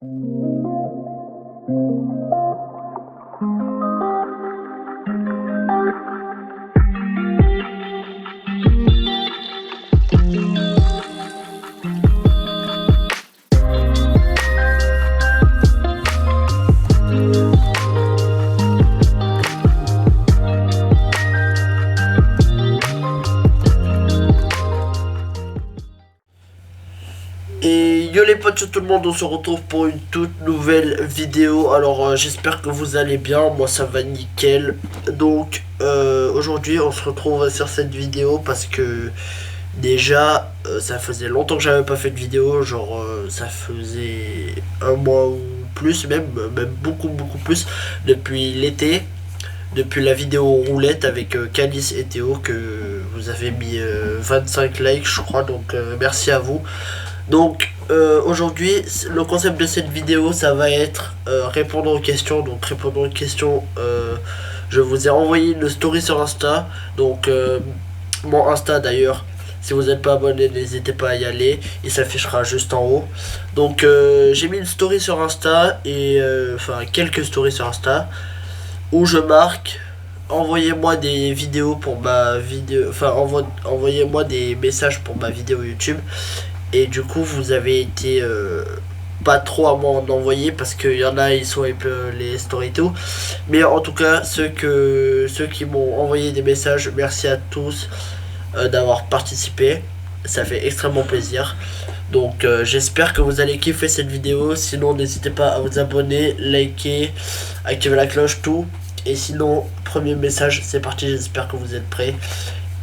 Et yo les potes, tout le monde, on se retrouve pour une toute nouvelle vidéo. Alors j'espère que vous allez bien, moi ça va nickel. Donc aujourd'hui on se retrouve sur cette vidéo parce que déjà ça faisait longtemps que j'avais pas fait de vidéo. Genre ça faisait un mois ou plus, même beaucoup plus, depuis l'été. Depuis la vidéo roulette avec Calice et Théo que vous avez mis 25 likes je crois, donc merci à vous. Donc aujourd'hui, le concept de cette vidéo, ça va être répondre aux questions. Donc répondre aux questions, je vous ai envoyé une story sur Insta. Donc mon Insta d'ailleurs, si vous n'êtes pas abonné, n'hésitez pas à y aller. Il s'affichera juste en haut. Donc j'ai mis une story sur Insta, et enfin quelques stories sur Insta, où je marque: envoyez-moi des vidéos pour ma vidéo, enfin envoyez-moi des messages pour ma vidéo YouTube. Et du coup, vous avez été pas trop à m'en envoyer parce qu'il y en a, ils swipe les stories et tout. Mais en tout cas, ceux qui m'ont envoyé des messages, merci à tous d'avoir participé. Ça fait extrêmement plaisir. Donc j'espère que vous allez kiffer cette vidéo. Sinon, n'hésitez pas à vous abonner, liker, activer la cloche, tout. Et sinon, premier message, c'est parti. J'espère que vous êtes prêts.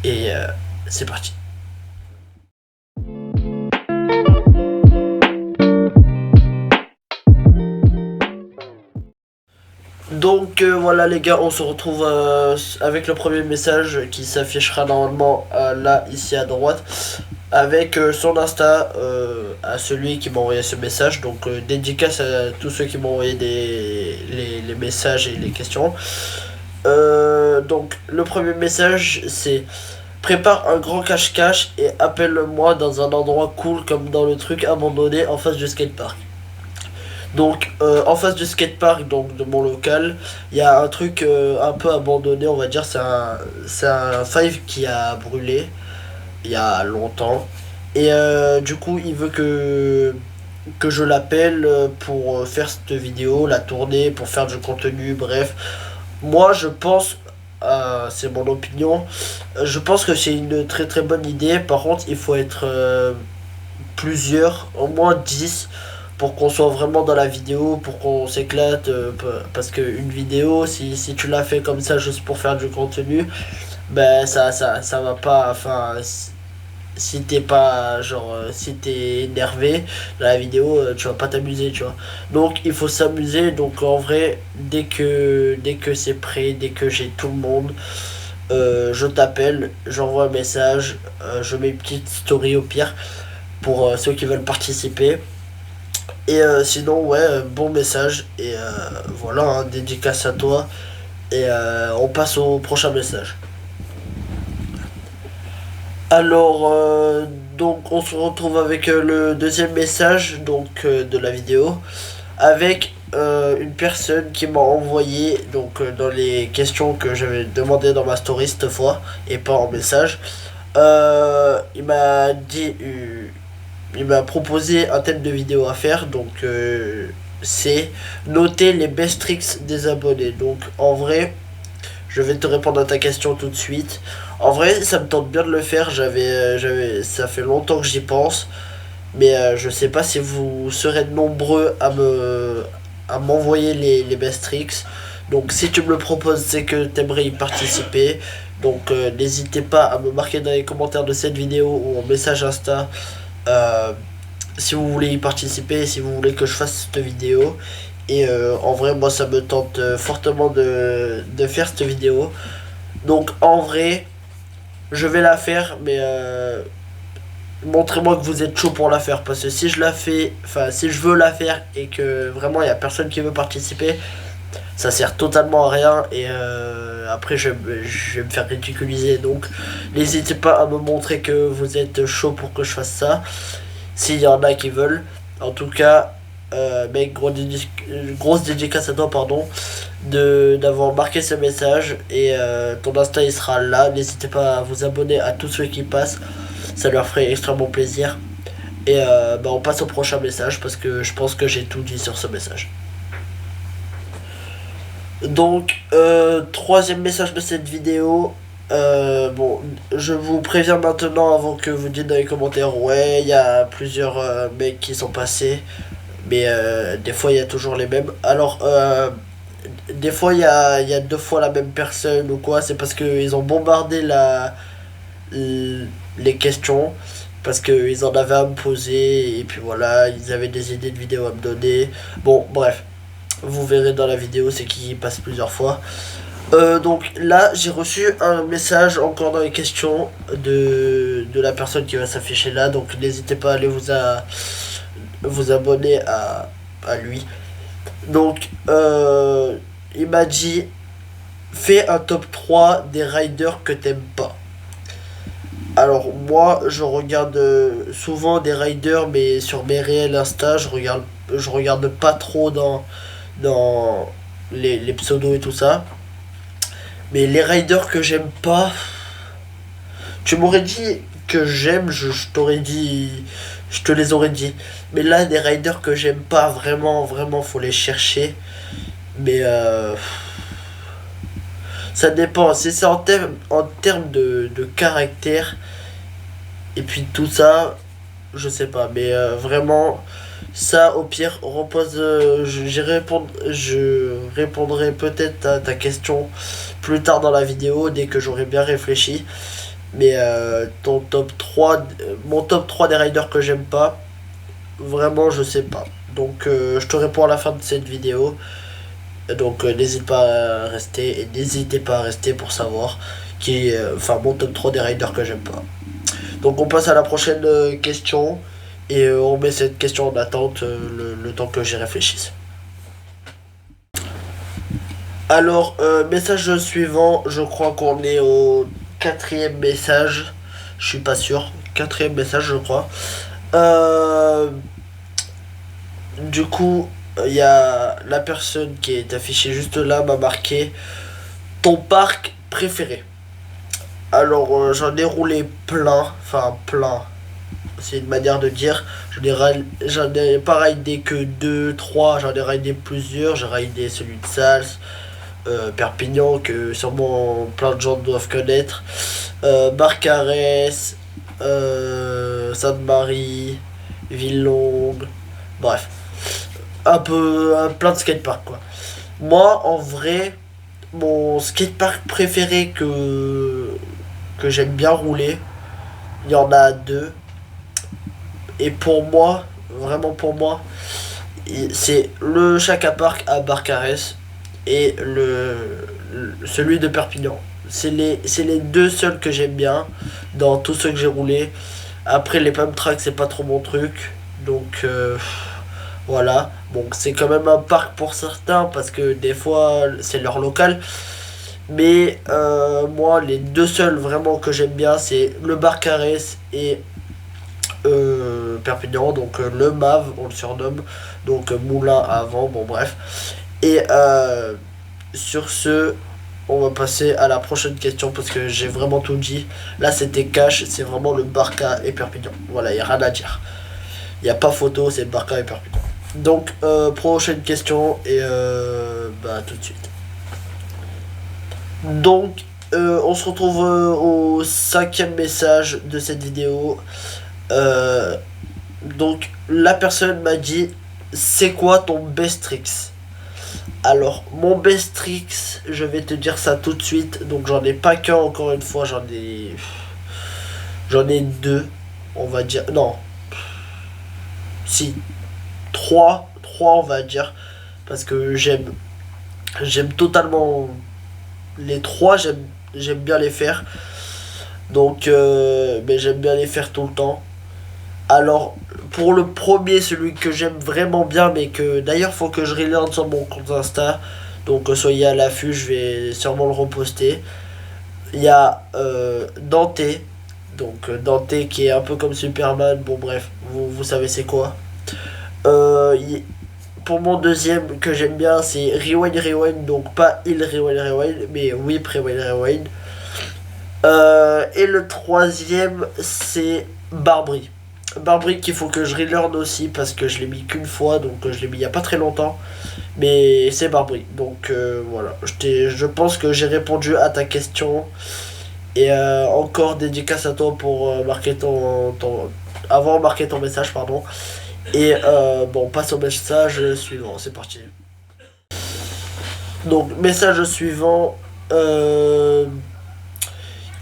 Et c'est parti. Donc voilà les gars, on se retrouve avec le premier message qui s'affichera normalement là, ici à droite, avec son Insta à celui qui m'a envoyé ce message. Donc dédicace à tous ceux qui m'ont envoyé les messages et les questions. Donc le premier message c'est: prépare un grand cache-cache et appelle-moi dans un endroit cool comme dans le truc abandonné en face du skatepark. Donc en face du skatepark, donc de mon local, il y a un truc un peu abandonné, on va dire. C'est un Five qui a brûlé il y a longtemps. Et du coup il veut que je l'appelle pour faire cette vidéo, la tourner, pour faire du contenu, bref. Moi je pense, c'est mon opinion, je pense que c'est une très bonne idée. Par contre il faut être plusieurs, au moins 10, pour qu'on soit vraiment dans la vidéo, pour qu'on s'éclate. Parce que une vidéo, si tu l'as fait comme ça juste pour faire du contenu, ben ça va pas. Enfin, si t'es pas genre, si t'es énervé dans la vidéo, tu vas pas t'amuser, tu vois. Donc il faut s'amuser. Donc en vrai, dès que c'est prêt, dès que j'ai tout le monde, je t'appelle, j'envoie un message, je mets une petite story au pire pour ceux qui veulent participer. Et sinon, ouais, bon message. Et voilà, hein, dédicace à toi. Et on passe au prochain message. Alors, donc on se retrouve avec le deuxième message donc de la vidéo, avec une personne qui m'a envoyé, donc dans les questions que j'avais demandé dans ma story cette fois et pas en message. Il m'a dit, il m'a proposé un thème de vidéo à faire. Donc c'est noter les best tricks des abonnés. Donc en vrai, je vais te répondre à ta question tout de suite. En vrai, ça me tente bien de le faire. Ça fait longtemps que j'y pense, mais je sais pas si vous serez nombreux à m'envoyer les best tricks. Donc si tu me le proposes, c'est que t'aimerais y participer. Donc n'hésitez pas à me marquer dans les commentaires de cette vidéo ou en message Insta si vous voulez y participer, si vous voulez que je fasse cette vidéo. Et en vrai, moi ça me tente fortement de faire cette vidéo. Donc en vrai, je vais la faire, mais montrez-moi que vous êtes chaud pour la faire. Parce que si je la fais, enfin si je veux la faire et que vraiment il n'y a personne qui veut participer, ça sert totalement à rien. Et après je vais me faire ridiculiser. Donc n'hésitez pas à me montrer que vous êtes chaud pour que je fasse ça, s'il y en a qui veulent. En tout cas, mec, grosse dédicace à toi, pardon, d'avoir marqué ce message. Et ton Insta il sera là. N'hésitez pas à vous abonner à tous ceux qui passent. Ça leur ferait extrêmement plaisir. Et bah, on passe au prochain message parce que je pense que j'ai tout dit sur ce message. Donc, troisième message de cette vidéo. Bon, je vous préviens maintenant avant que vous dites dans les commentaires, ouais, il y a plusieurs mecs qui sont passés, mais des fois il y a toujours les mêmes. Alors, des fois il y a deux fois la même personne ou quoi, c'est parce qu'ils ont bombardé les questions, parce qu'ils en avaient à me poser, et puis voilà, ils avaient des idées de vidéos à me donner. Bon, bref. Vous verrez dans la vidéo, c'est qui passe plusieurs fois. Donc là, j'ai reçu un message encore dans les questions de la personne qui va s'afficher là. Donc n'hésitez pas à aller vous abonner à lui. Donc il m'a dit, fais un top 3 des riders que t'aimes pas. Alors moi, je regarde souvent des riders, mais sur mes réels Insta, je regarde pas trop dans les pseudos et tout ça. Mais les riders que j'aime pas, tu m'aurais dit que j'aime, je t'aurais dit, je te les aurais dit. Mais là, des riders que j'aime pas, vraiment, vraiment, faut les chercher. Mais ça dépend. Si c'est en termes de caractère, et puis tout ça, je sais pas. Mais vraiment, ça, au pire, repose. Je répondrai peut-être à ta question plus tard dans la vidéo, dès que j'aurai bien réfléchi. Mais ton top 3 mon top 3 des riders que j'aime pas, vraiment, je sais pas. Donc, je te réponds à la fin de cette vidéo. Donc, n'hésite pas à rester. Et n'hésitez pas à rester pour savoir qui est. Enfin, mon top 3 des riders que j'aime pas. Donc, on passe à la prochaine question. Et on met cette question en attente le temps que j'y réfléchisse. Alors, message suivant, je crois qu'on est au quatrième message. Je suis pas sûr. Quatrième message, je crois. Du coup, il y a la personne qui est affichée juste là, m'a marqué ton parc préféré. Alors, j'en ai roulé plein. Enfin, plein. C'est une manière de dire. J'en ai pas raidé que 2 3, j'en ai raidé plusieurs. J'ai raidé celui de Sals, Perpignan, que sûrement plein de gens doivent connaître, Barcarès, Sainte-Marie, Villongue, bref, plein de skateparks quoi. Moi, en vrai, mon skatepark préféré que j'aime bien rouler, il y en a deux. Et pour moi, vraiment pour moi, c'est le Chaka Park à Barcarès et celui de Perpignan. C'est les deux seuls que j'aime bien dans tous ceux que j'ai roulés. Après, les pump tracks, c'est pas trop mon truc. Donc, voilà. Bon, c'est quand même un parc pour certains parce que des fois, c'est leur local. Mais moi, les deux seuls vraiment que j'aime bien, c'est le Barcarès et Perpignan, donc le MAV, on le surnomme, donc moulin à avant, bon bref. Et sur ce, on va passer à la prochaine question parce que j'ai vraiment tout dit. Là c'était cash, c'est vraiment le Barca et Perpignan. Voilà, il n'y a rien à dire. Il n'y a pas photo, c'est Barca et Perpignan. Donc, prochaine question et bah tout de suite. Donc, on se retrouve au cinquième message de cette vidéo. Donc la personne m'a dit, c'est quoi ton best tricks? Alors mon best tricks, je vais te dire ça tout de suite. Donc j'en ai pas qu'un, encore une fois, j'en ai deux, on va dire. Non, si, trois on va dire, parce que j'aime totalement les trois, j'aime bien les faire. Donc mais j'aime bien les faire tout le temps. Alors, pour le premier, celui que j'aime vraiment bien, mais que d'ailleurs faut que je relance sur mon compte Insta, donc soyez à l'affût, je vais sûrement le reposter. Il y a Dante, donc Dante qui est un peu comme Superman, bon bref, vous savez c'est quoi. pour mon deuxième que j'aime bien, c'est Rewind Rewind, donc pas Il Rewind Rewind, mais Whip Rewind Rewind. Et le troisième, c'est Barbry. Barbry qu'il faut que je relearn aussi parce que je l'ai mis qu'une fois, donc je l'ai mis il y a pas très longtemps. Mais c'est Barbry. Donc voilà, je pense que j'ai répondu à ta question. Et encore dédicace à toi pour marquer avoir marqué ton message, pardon. Et bon, on passe au message suivant, c'est parti. Donc, message suivant.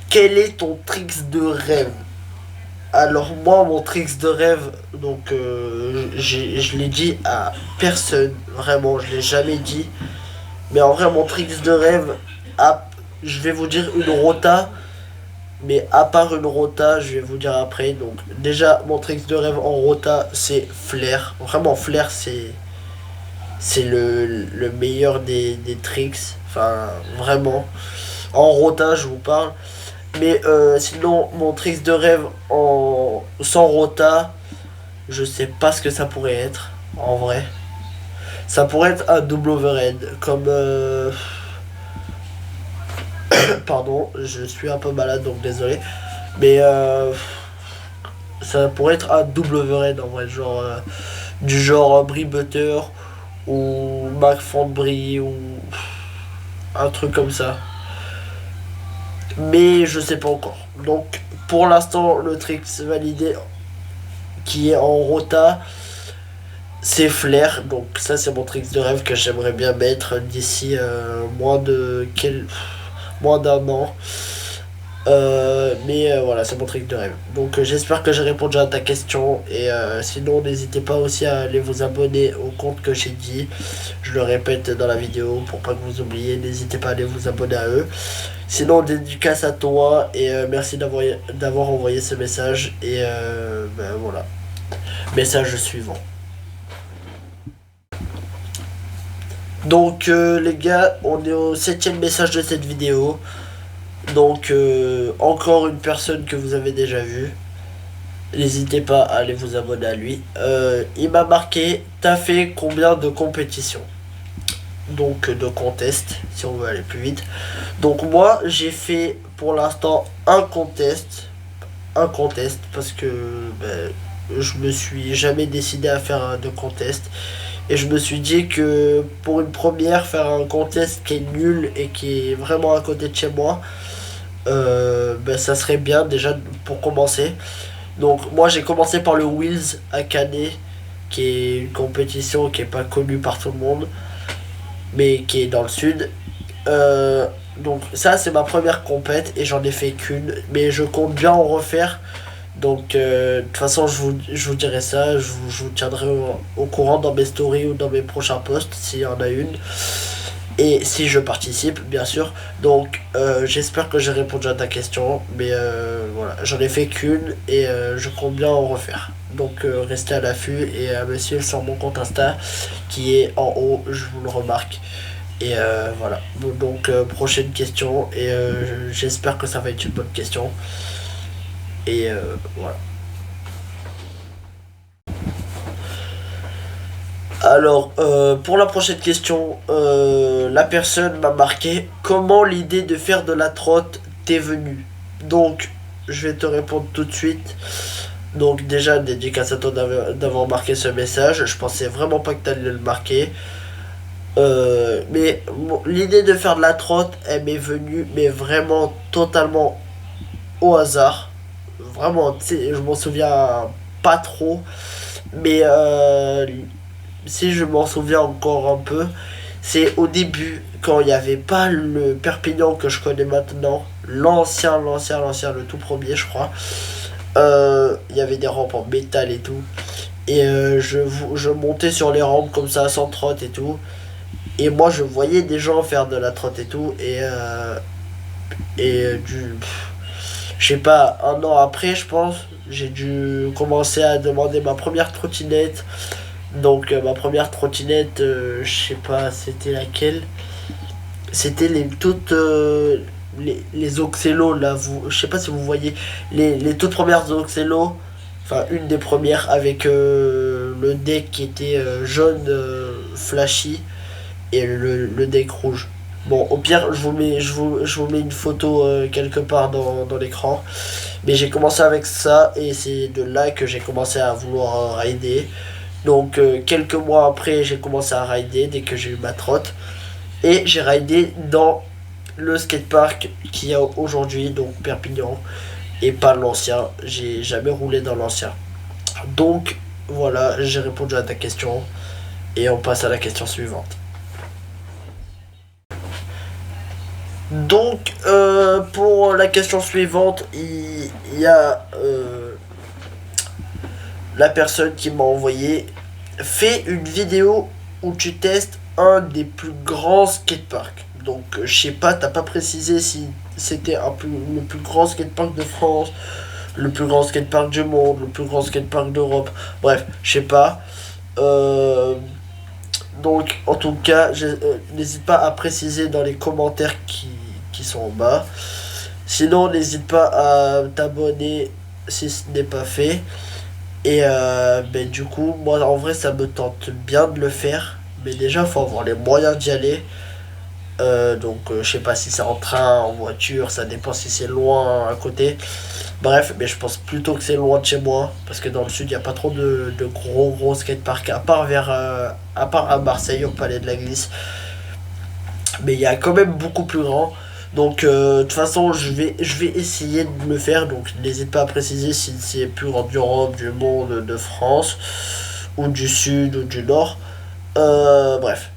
Quel est ton tricks de rêve? Alors moi, mon tricks de rêve, donc je l'ai dit à personne, vraiment, je l'ai jamais dit. Mais en vrai, mon tricks de rêve, je vais vous dire une rota, mais à part une rota, je vais vous dire après. Donc déjà, mon tricks de rêve en rota, c'est Flair. Vraiment, Flair, c'est le meilleur des tricks. Enfin, vraiment. En rota, je vous parle. Mais sinon, mon tricks de rêve sans rota, je sais pas ce que ça pourrait être, en vrai. Ça pourrait être un double overhead, comme... pardon, je suis un peu malade, donc désolé. Mais ça pourrait être un double overhead, en vrai, genre... du genre Brie Butter, ou Mac Brie, ou... un truc comme ça. Mais je sais pas encore. Donc pour l'instant le tricks validé qui est en rota c'est Flair. Donc ça c'est mon tricks de rêve que j'aimerais bien mettre d'ici moins d'un an. Mais voilà, c'est mon trick de rêve. Donc j'espère que j'ai répondu à ta question. Et sinon, n'hésitez pas aussi à aller vous abonner au compte que j'ai dit. Je le répète dans la vidéo pour pas que vous oubliez. N'hésitez pas à aller vous abonner à eux. Sinon, dédicace à toi. Et merci d'avoir envoyé ce message. Et ben voilà. Message suivant. Donc les gars, on est au 7ème message de cette vidéo. Donc encore une personne que vous avez déjà vue. N'hésitez pas à aller vous abonner à lui. Il m'a marqué, t'as fait combien de compétitions? Donc de contest, si on veut aller plus vite. Donc moi j'ai fait pour l'instant un contest. Un contest parce que ben, je me suis jamais décidé à faire de contest. Et je me suis dit que pour une première, faire un contest qui est nul et qui est vraiment à côté de chez moi, ben, ça serait bien déjà pour commencer. Donc moi j'ai commencé par le Wheels à Canet, qui est une compétition qui est pas connue par tout le monde, mais qui est dans le sud. Donc ça c'est ma première compète et j'en ai fait qu'une, mais je compte bien en refaire. Donc de toute façon je vous dirai ça, je vous tiendrai au courant dans mes stories ou dans mes prochains posts s'il y en a une. Et si je participe, bien sûr. Donc j'espère que j'ai répondu à ta question. Mais voilà, j'en ai fait qu'une et je compte bien en refaire. Donc restez à l'affût et à me suivre sur mon compte Insta qui est en haut, je vous le remarque. Et voilà. Donc prochaine question et j'espère que ça va être une bonne question. Et voilà. Alors, pour la prochaine question, la personne m'a marqué comment l'idée de faire de la trotte t'est venue. Donc, je vais te répondre tout de suite. Donc, déjà, dédicace à toi d'avoir marqué ce message. Je pensais vraiment pas que tu allais le marquer. Mais bon, l'idée de faire de la trotte, elle m'est venue, mais vraiment totalement au hasard. Vraiment, tu sais, je m'en souviens pas trop. Mais si je m'en souviens encore un peu, c'est au début, quand il n'y avait pas le Perpignan que je connais maintenant, l'ancien, le tout premier, je crois. Il y avait des rampes en métal et tout. Et je montais sur les rampes comme ça, sans trotte et tout. Et moi, je voyais des gens faire de la trotte et tout. Je sais pas, un an après, je pense, j'ai dû commencer à demander ma première trottinette. Donc ma première trottinette, je sais pas, c'était laquelle. C'était les toutes les Oxello là, je sais pas si vous voyez les toutes premières Oxello, enfin une des premières avec le deck qui était jaune, flashy et le deck rouge. Bon, au pire, je vous mets une photo quelque part dans l'écran. Mais j'ai commencé avec ça et c'est de là que j'ai commencé à vouloir rider. Donc quelques mois après, j'ai commencé à rider dès que j'ai eu ma trotte. Et j'ai ridé dans le skatepark qu'il y a aujourd'hui, donc Perpignan, et pas l'ancien. J'ai jamais roulé dans l'ancien. Donc voilà, j'ai répondu à ta question. Et on passe à la question suivante. Donc, pour la question suivante, il y a la personne qui m'a envoyé: fais une vidéo où tu testes un des plus grands skateparks. Donc, je sais pas, t'as pas précisé si c'était le plus grand skatepark de France, le plus grand skatepark du monde, le plus grand skatepark d'Europe. Bref, je sais pas. Donc, en tout cas, n'hésite pas à préciser dans les commentaires qui sont en bas. Sinon, n'hésite pas à t'abonner si ce n'est pas fait. Et ben, du coup, moi, en vrai, ça me tente bien de le faire. Mais déjà, il faut avoir les moyens d'y aller. Donc, je sais pas si c'est en train, en voiture, ça dépend si c'est loin à côté. Bref, mais je pense plutôt que c'est loin de chez moi. Parce que dans le sud, il n'y a pas trop de gros skateparks. À part à Marseille, au Palais de la Glisse. Mais il y a quand même beaucoup plus grand. Donc, de toute façon, je vais essayer de le faire. Donc, n'hésite pas à préciser si c'est plus grand d'Europe, du monde, de France, ou du sud, ou du nord. Bref,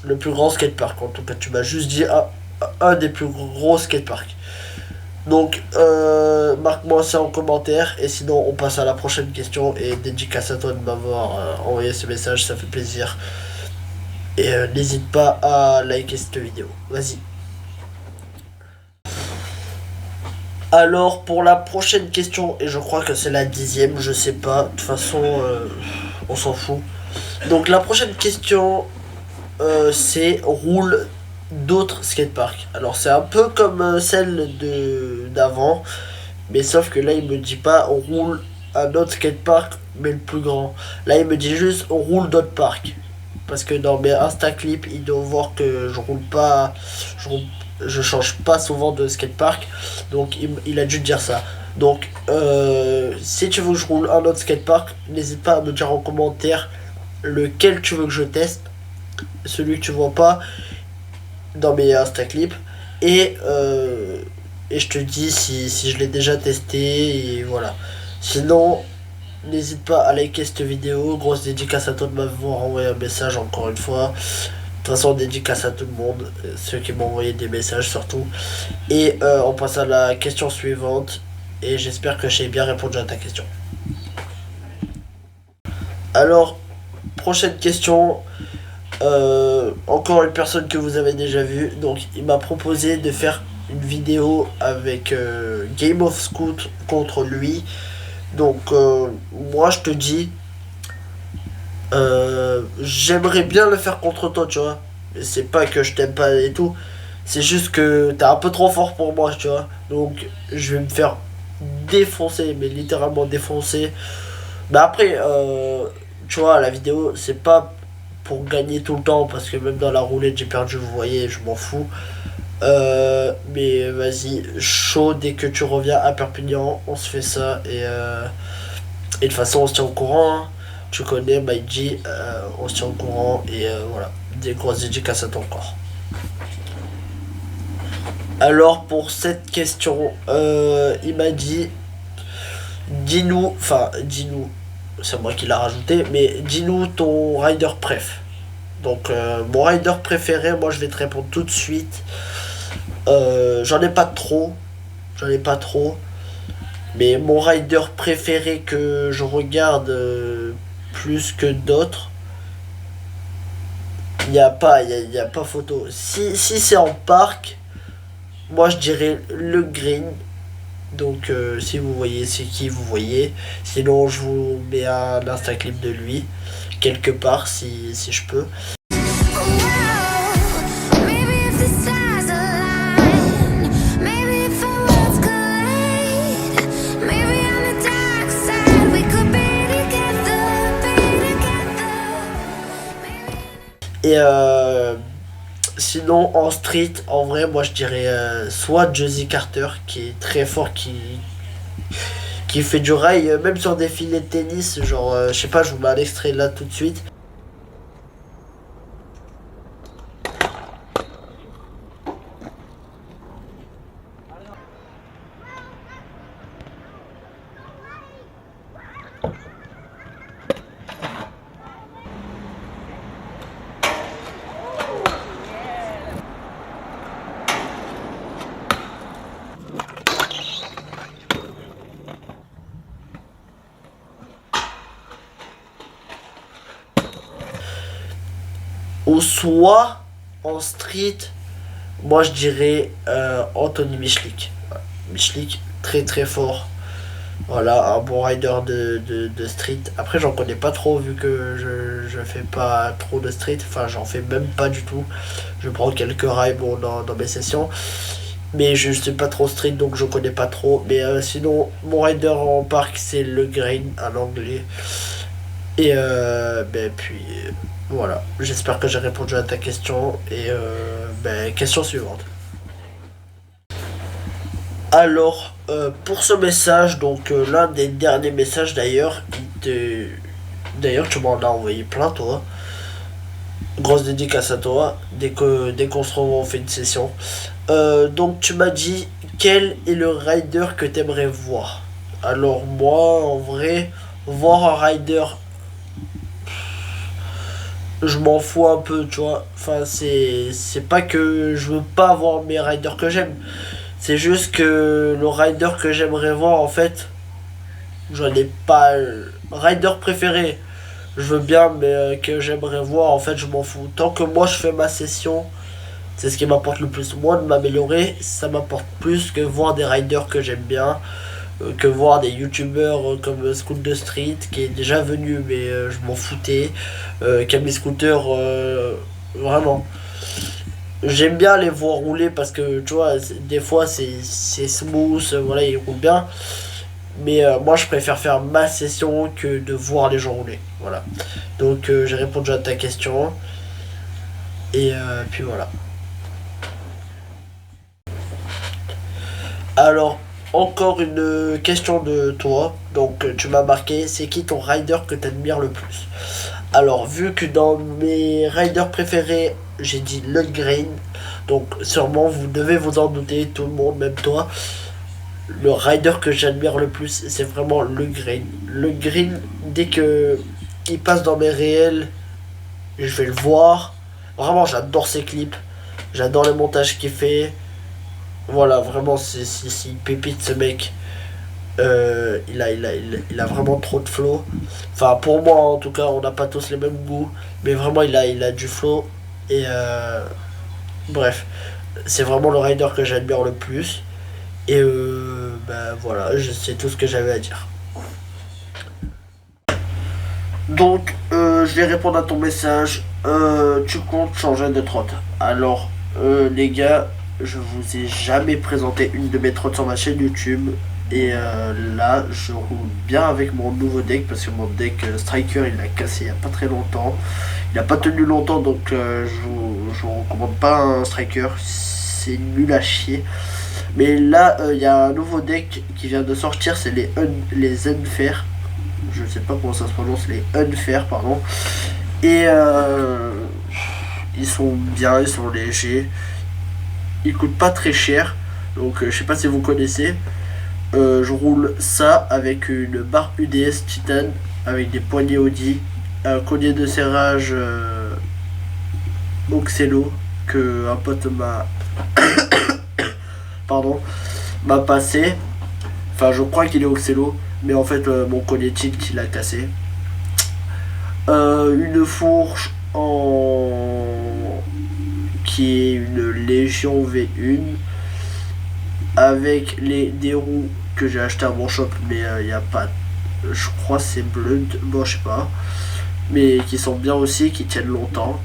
le plus grand skatepark. En tout cas, tu m'as juste dit un des plus gros skateparks. Donc, marque-moi ça en commentaire. Et sinon, on passe à la prochaine question. Et dédicace à toi de m'avoir envoyé ce message, ça fait plaisir. Et n'hésite pas à liker cette vidéo. Vas-y. Alors, pour la prochaine question, et je crois que c'est la 10e, je sais pas. De toute façon, on s'en fout. Donc, la prochaine question, c'est: roule d'autres skateparks. Alors, c'est un peu comme celle d'avant. Mais sauf que là, il me dit pas on roule un autre skatepark, mais le plus grand. Là, il me dit juste on roule d'autres parcs. Parce que dans mes Insta clips, il doit voir que je roule pas. Je change pas souvent de skatepark. Donc il a dû dire ça. Donc si tu veux que je roule un autre skatepark, n'hésite pas à me dire en commentaire lequel tu veux que je teste. Celui que tu vois pas dans mes Insta clips. Et je te dis si je l'ai déjà testé. Et voilà. Sinon, n'hésite pas à liker cette vidéo. Grosse dédicace à toi de m'avoir envoyé un message encore une fois. De toute façon, dédicace à tout le monde, ceux qui m'ont envoyé des messages surtout. Et on passe à la question suivante. Et j'espère que j'ai bien répondu à ta question. Alors, prochaine question. Encore une personne que vous avez déjà vue. Donc, il m'a proposé de faire une vidéo avec Game of Scoot contre lui. Donc, moi je te dis, j'aimerais bien le faire contre toi, tu vois. C'est pas que je t'aime pas et tout. C'est juste que t'es un peu trop fort pour moi, tu vois. Donc, je vais me faire défoncer, mais littéralement défoncer. Mais après, tu vois, la vidéo, c'est pas pour gagner tout le temps. Parce que même dans la roulette, j'ai perdu, vous voyez, je m'en fous. Mais vas-y, chaud, dès que tu reviens à Perpignan, on se fait ça. Et de toute façon, on se tient au courant. Hein. Tu connais MyG, on se tient au courant. Et voilà, des grosses dédicaces à ton corps. Alors, pour cette question, il m'a dit: dis-nous, c'est moi qui l'a rajouté, mais dis-nous ton rider préf. Donc, mon rider préféré, moi je vais te répondre tout de suite. J'en ai pas trop. Mais mon rider préféré que je regarde plus que d'autres, il n'y a pas photo. Si c'est en parc, moi je dirais le Green. Donc si vous voyez c'est qui, vous voyez. Sinon je vous mets un Insta clip de lui quelque part si je peux. Et sinon, en street, en vrai, moi je dirais soit Josie Carter, qui est très fort, qui fait du rail, même sur des filets de tennis. Genre, je sais pas, je vous mets un extrait là tout de suite. Ou soit, en street, moi je dirais Anthony Michlik. Ouais, Michlik, très très fort. Voilà, un bon rider de street. Après, j'en connais pas trop vu que je fais pas trop de street. Enfin, j'en fais même pas du tout. Je prends quelques rides bon, dans mes sessions. Mais je suis pas trop street donc je connais pas trop. Mais sinon, mon rider en parc c'est le Green, un anglais. Et ben, puis voilà. J'espère que j'ai répondu à ta question. Et ben, question suivante. Alors, pour ce message, donc l'un des derniers messages d'ailleurs, d'ailleurs tu m'en as envoyé plein toi. Grosse dédicace à toi, dès qu'on se revoit on fait une session. Donc tu m'as dit quel est le rider que t'aimerais voir. Alors moi en vrai, voir un rider, je m'en fous un peu, tu vois. Enfin c'est pas que je veux pas voir mes riders que j'aime. C'est juste que le rider que j'aimerais voir en fait, j'en ai pas rider préféré. Je veux bien, mais que j'aimerais voir, en fait, je m'en fous. Tant que moi je fais ma session, c'est ce qui m'apporte le plus. Moi, de m'améliorer, ça m'apporte plus que voir des riders que j'aime bien, que voir des youtubeurs comme Scoot de Street, qui est déjà venu, mais je m'en foutais. Camille Scooter, vraiment. J'aime bien les voir rouler parce que, tu vois, des fois c'est smooth, voilà, ils roulent bien. Mais moi, je préfère faire ma session que de voir les gens rouler. Voilà. Donc, j'ai répondu à ta question. Et puis voilà. Alors, encore une question de toi. Donc, tu m'as marqué, c'est qui ton rider que tu admires le plus? Alors, vu que dans mes riders préférés, j'ai dit Lundgren. Donc, sûrement, vous devez vous en douter, tout le monde, même toi. Le rider que j'admire le plus, c'est vraiment le green. Le green, dès que il passe dans mes réels, je vais le voir. Vraiment, j'adore ses clips. J'adore les montages qu'il fait. Voilà, vraiment, c'est une pépite ce mec. Il a vraiment trop de flow. Enfin, pour moi, en tout cas, on n'a pas tous les mêmes goûts. Mais vraiment, il a du flow. Et bref, c'est vraiment le rider que j'admire le plus. Et ben voilà, c'est tout ce que j'avais à dire. Donc, je vais répondre à ton message. Tu comptes changer de trotte. Alors, les gars, je vous ai jamais présenté une de mes trottes sur ma chaîne YouTube. Et là, je roule bien avec mon nouveau deck parce que mon deck Striker il a cassé il n'y a pas très longtemps. Il n'a pas tenu longtemps donc je vous recommande pas un Striker. C'est nul à chier. Mais là, il y a un nouveau deck qui vient de sortir, c'est les Unfair. Je sais pas comment ça se prononce, les Unfair, pardon. Et ils sont bien, ils sont légers. Ils coûtent pas très cher. Donc, je sais pas si vous connaissez. Je roule ça avec une barre UDS Titan, avec des poignées Audi, un collier de serrage Oxelo que un pote pardon, m'a passé. Enfin, je crois qu'il est Oxelo, mais en fait, mon collier tilt il a cassé. Une fourche qui est une Légion V1 avec des roues que j'ai acheté à mon shop, mais il n'y a pas. Je crois c'est bleu, bon, je sais pas. Mais qui sont bien aussi, qui tiennent longtemps.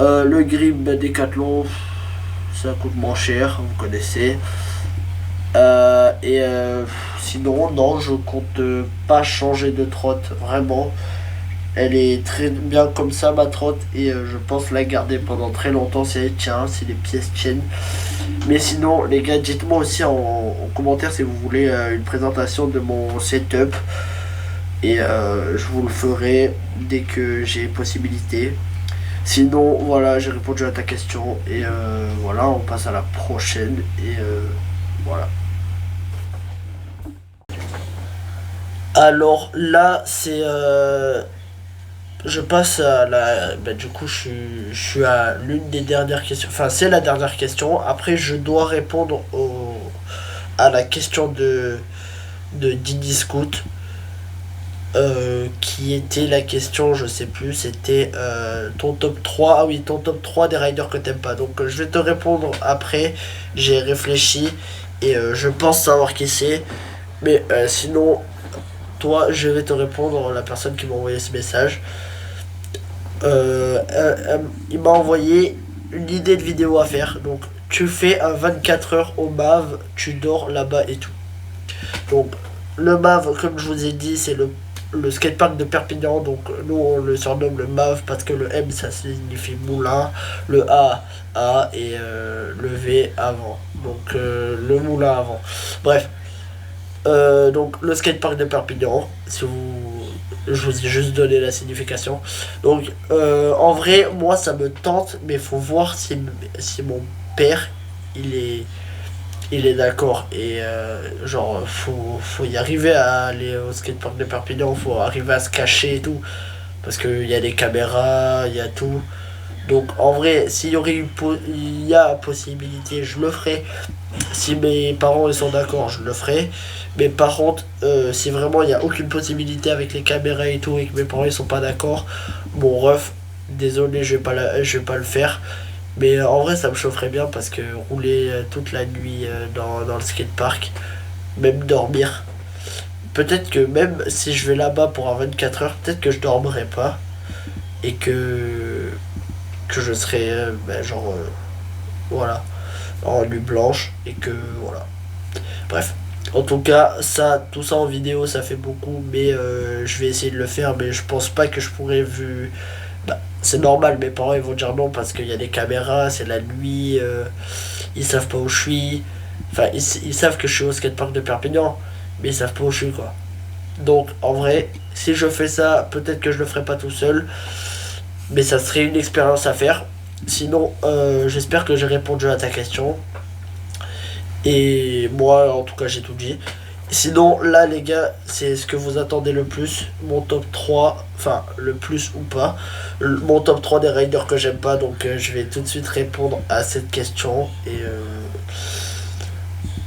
Le grip Decathlon, ça coûte moins cher, vous connaissez. Sinon, non, je compte pas changer de trotte, vraiment. Elle est très bien comme ça, ma trotte, et je pense la garder pendant très longtemps si elle tient, si les pièces tiennent. Mais sinon, les gars, dites-moi aussi en commentaire si vous voulez une présentation de mon setup. Et je vous le ferai dès que j'ai possibilité. Sinon, voilà, j'ai répondu à ta question. Et voilà, on passe à la prochaine. Et voilà. Alors là, c'est je passe à la. Bah, du coup, je suis à l'une des dernières questions. Enfin, c'est la dernière question. Après, je dois répondre à la question de Didi Scoot. Qui était la question, je sais plus, c'était ton top 3. Ah oui, ton top 3 des riders que t'aimes pas. Donc, je vais te répondre après. J'ai réfléchi et je pense savoir qui c'est. Mais sinon, toi, je vais te répondre, la personne qui m'a envoyé ce message. Il m'a envoyé une idée de vidéo à faire. Donc, tu fais un 24 heures au MAV, tu dors là-bas et tout. Donc, le MAV, comme je vous ai dit, c'est le skatepark de Perpignan. Donc, nous, on le surnomme le MAV parce que le M, ça signifie moulin, le A et le V avant. Donc, le moulin avant. Bref. Donc le skatepark de Perpignan, si vous... je vous ai juste donné la signification. Donc en vrai, moi ça me tente, mais il faut voir si mon père il est, il est d'accord. Et genre, faut y arriver à aller au skatepark de Perpignan, faut arriver à se cacher et tout. Parce qu'il y a des caméras, il y a tout. Donc en vrai, s'il y aurait il y a possibilité, je le ferai. Si mes parents ils sont d'accord, je le ferai. Mais par contre, si vraiment il n'y a aucune possibilité avec les caméras et tout et que mes parents ils sont pas d'accord, bon ref, désolé, je vais pas le faire. Mais en vrai, ça me chaufferait bien parce que rouler toute la nuit dans le skatepark, même dormir. Peut-être que même si je vais là-bas pour un 24 heures, peut-être que je dormirai pas et que je serai genre voilà en nuit blanche et que voilà. Bref. En tout cas, ça, tout ça en vidéo, ça fait beaucoup, mais je vais essayer de le faire, mais je pense pas que je pourrais vu. Bah, c'est normal, mes parents ils vont dire non parce qu'il y a des caméras, c'est la nuit, ils savent pas où je suis. Enfin, ils savent que je suis au skatepark de Perpignan, mais ils savent pas où je suis quoi. Donc en vrai, si je fais ça, peut-être que je le ferai pas tout seul, mais ça serait une expérience à faire. Sinon, j'espère que j'ai répondu à ta question. Et moi, en tout cas, j'ai tout dit. Sinon, là, les gars, c'est ce que vous attendez le plus. Mon top 3 enfin, le plus ou pas. Mon top 3 des riders que j'aime pas. Donc, je vais tout de suite répondre à cette question.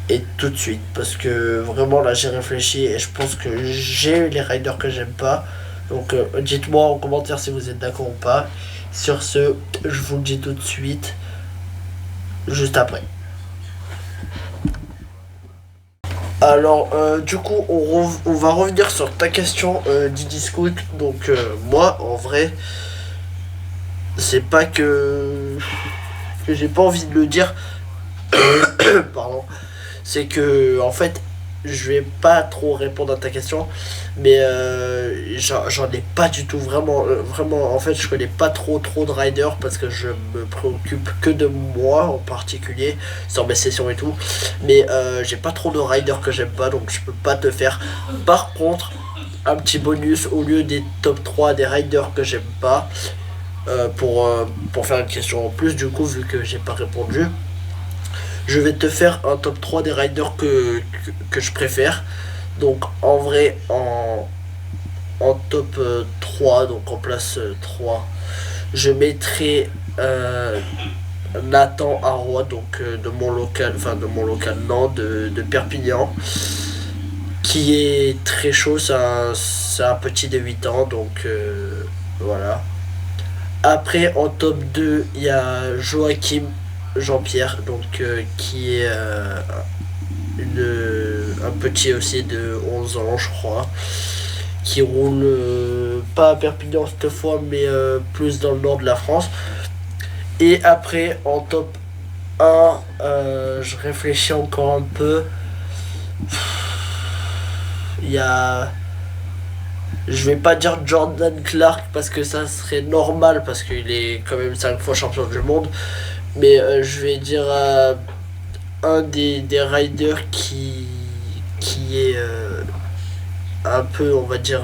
Et tout de suite. Parce que vraiment, là, j'ai réfléchi et je pense que j'ai les riders que j'aime pas. Donc, dites-moi en commentaire si vous êtes d'accord ou pas. Sur ce, je vous le dis tout de suite. Juste après. Alors, du coup, on va revenir sur ta question, Didi Scoot. Donc, moi, en vrai, c'est pas que j'ai pas envie de le dire. Pardon. C'est que, en fait, je vais pas trop répondre à ta question. Mais j'en ai pas du tout vraiment. Vraiment, en fait, je connais pas trop de riders parce que je me préoccupe que de moi en particulier, sur mes sessions et tout. Mais j'ai pas trop de riders que j'aime pas, donc je peux pas te faire. Par contre, un petit bonus au lieu des top 3 des riders que j'aime pas. Pour faire une question en plus, du coup, vu que j'ai pas répondu, je vais te faire un top 3 des riders que je préfère. Donc en vrai, en top 3, donc en place 3, je mettrai Nathan Arroy, donc de mon local, non, de Perpignan, qui est très chaud, c'est un petit de 8 ans, donc voilà. Après, en top 2 il y a Joachim Jean-Pierre, donc qui est un petit aussi de 11 ans, je crois, qui roule pas à Perpignan cette fois, mais plus dans le nord de la France. Et après, en top 1, je réfléchis encore un peu. Il y a. Je vais pas dire Jordan Clark parce que ça serait normal parce qu'il est quand même 5 fois champion du monde. Mais je vais dire un des riders qui est un peu, on va dire,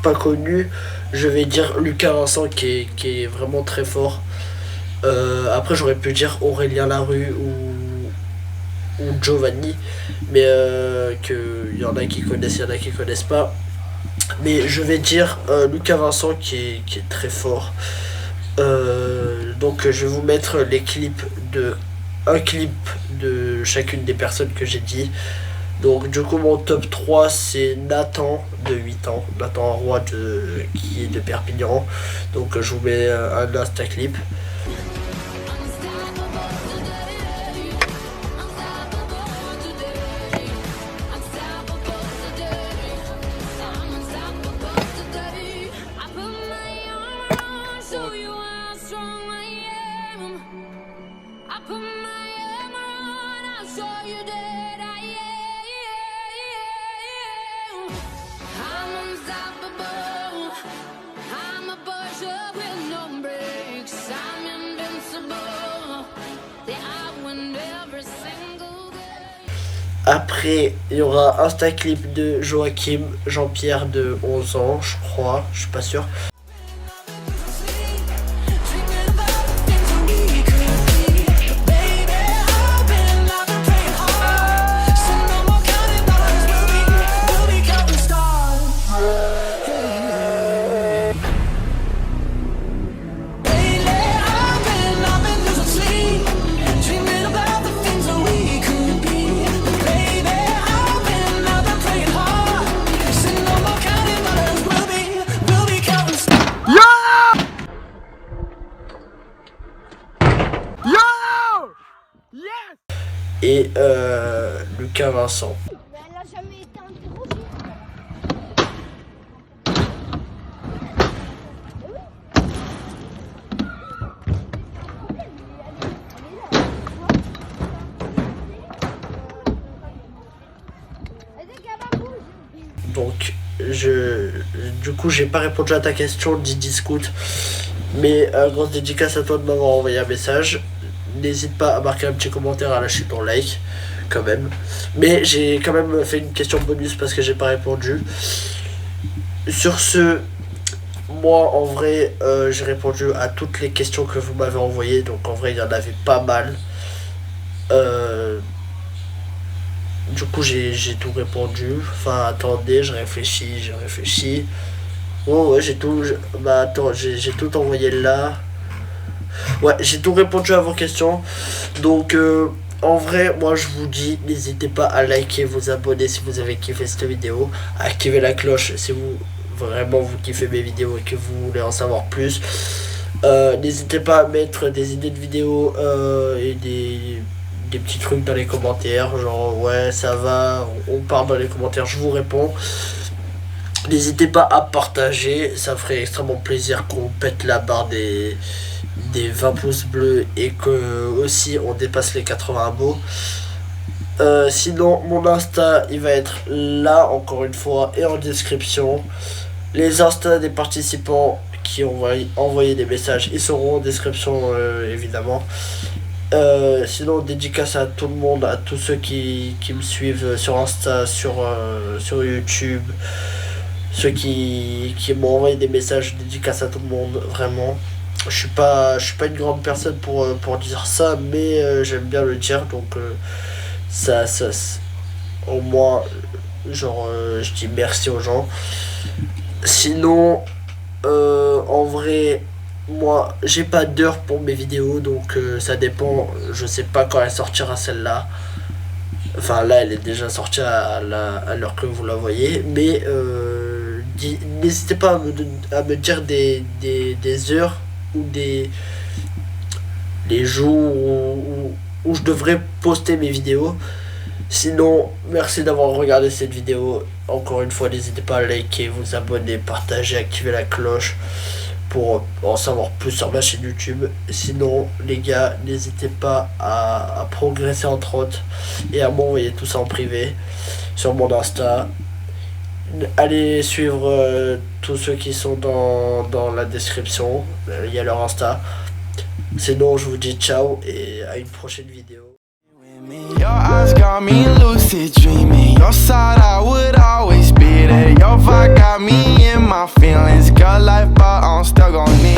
pas connu. Je vais dire Lucas Vincent qui est vraiment très fort. Après, j'aurais pu dire Aurélien Larue ou Giovanni, mais qu'il y en a qui connaissent, il y en a qui connaissent pas. Mais je vais dire Lucas Vincent qui est très fort. Donc je vais vous mettre les clips de un clip de chacune des personnes que j'ai dit. Donc du coup mon top 3 c'est Nathan de 8 ans, Nathan Roy qui est de Perpignan. Donc je vous mets un Insta clip. Après, il y aura Insta clip de Joachim Jean-Pierre de 11 ans, je crois, je suis pas sûr. Et Lucas Vincent. Mais elle a jamais été interrompue. Donc du coup j'ai pas répondu à ta question Didi Scoot, mais grosse dédicace à toi de m'avoir envoyé un message. N'hésite pas à marquer un petit commentaire, à lâcher ton like quand même. Mais j'ai quand même fait une question bonus parce que j'ai pas répondu. Sur ce, moi en vrai j'ai répondu à toutes les questions que vous m'avez envoyées. Donc en vrai il y en avait pas mal. Du coup j'ai tout répondu. Enfin attendez, je réfléchis. Oh ouais j'ai tout. Bah attends, j'ai tout envoyé là. Ouais, j'ai tout répondu à vos questions. Donc, en vrai, moi je vous dis, n'hésitez pas à liker, vous abonner si vous avez kiffé cette vidéo, à activer la cloche si vous kiffez mes vidéos et que vous voulez en savoir plus. N'hésitez pas à mettre des idées de vidéos et des petits trucs dans les commentaires. Genre, ouais, ça va, on parle dans les commentaires, je vous réponds. N'hésitez pas à partager, ça ferait extrêmement plaisir qu'on pète la barre des 20 pouces bleus et que aussi on dépasse les 80 mots. Sinon mon Insta il va être là encore une fois et en description. Les Insta des participants qui ont envoyé des messages ils seront en description évidemment. Sinon dédicace à tout le monde, à tous ceux qui me suivent sur Insta, sur YouTube, ceux qui m'ont envoyé des messages, dédicace à tout le monde, vraiment. Je suis pas une grande personne pour dire ça, mais j'aime bien le dire, donc ça au moins, genre, je dis merci aux gens. Sinon, en vrai, moi, j'ai pas d'heure pour mes vidéos, donc ça dépend, je sais pas quand elle sortira celle-là. Enfin, là, elle est déjà sortie à l'heure que vous la voyez, mais n'hésitez pas à me dire des heures ou les jours où je devrais poster mes vidéos. Sinon, merci d'avoir regardé cette vidéo. Encore une fois, n'hésitez pas à liker, vous abonner, partager, activer la cloche pour en savoir plus sur ma chaîne YouTube. Sinon, les gars, n'hésitez pas à progresser entre autres et à m'envoyer tout ça en privé sur mon Insta. allez suivre tous ceux qui sont dans la description. Il y a leur Insta. Sinon, je vous dis ciao et à une prochaine vidéo. Your eyes got me lucid dreaming. Your side I would always be there. Your vibe got me in my feelings. Good life, but I'm still gon' need